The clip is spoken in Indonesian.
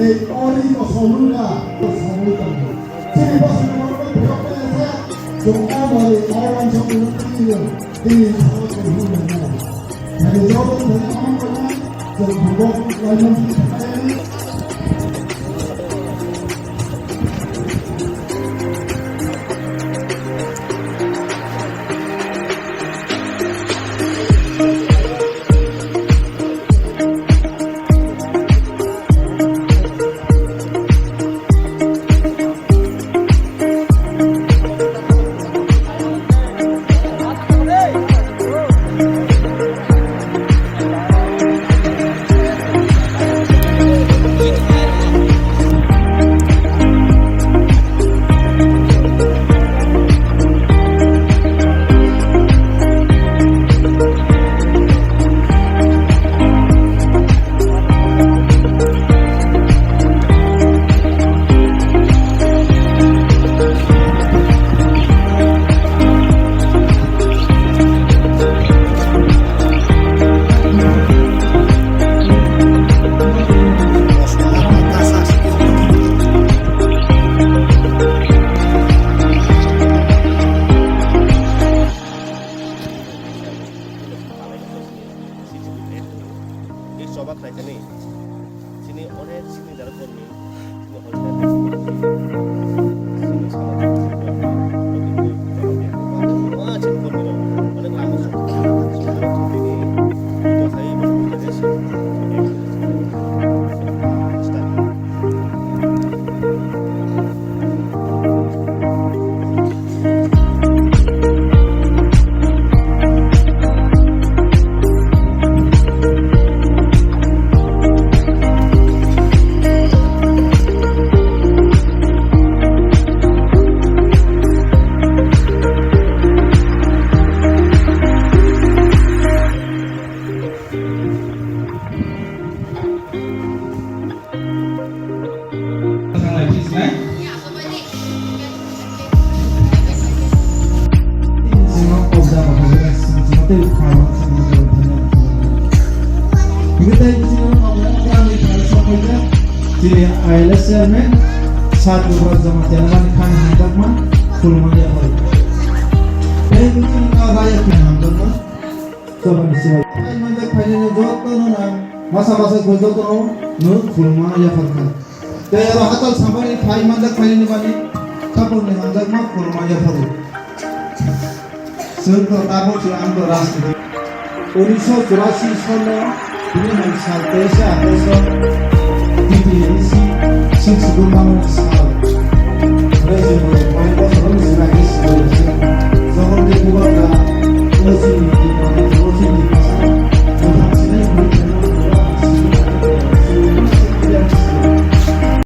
এই অলিক সমুদ্রা সমুদ্র তিনি বসন্ত বিরক্ত Chúng ta mời ai làm cho chúng ta đi đường thì họ sẽ hiểu được này. Hãy cho tôi thấy ông có nói rồi thủ đô là nhân dân phải Sobat naik sini oleh sini dalam kami Jadi ALS Chairman satu bersama Jalanan Khan Handakman Kulmaya Hall. Ini kita rakyat Handakman. Coba disiap. Mandak kalian jawabkan orang masa-masa gojokkan nur Kulmaya Hall. Jadi hatal sampai kai mandak kalian bani kapur ni Handakman Kulmaya Hall. Serta tamu siang berasli. 1984 সালে তিনি সালতেশে আদেশ DPAC 6 গুণ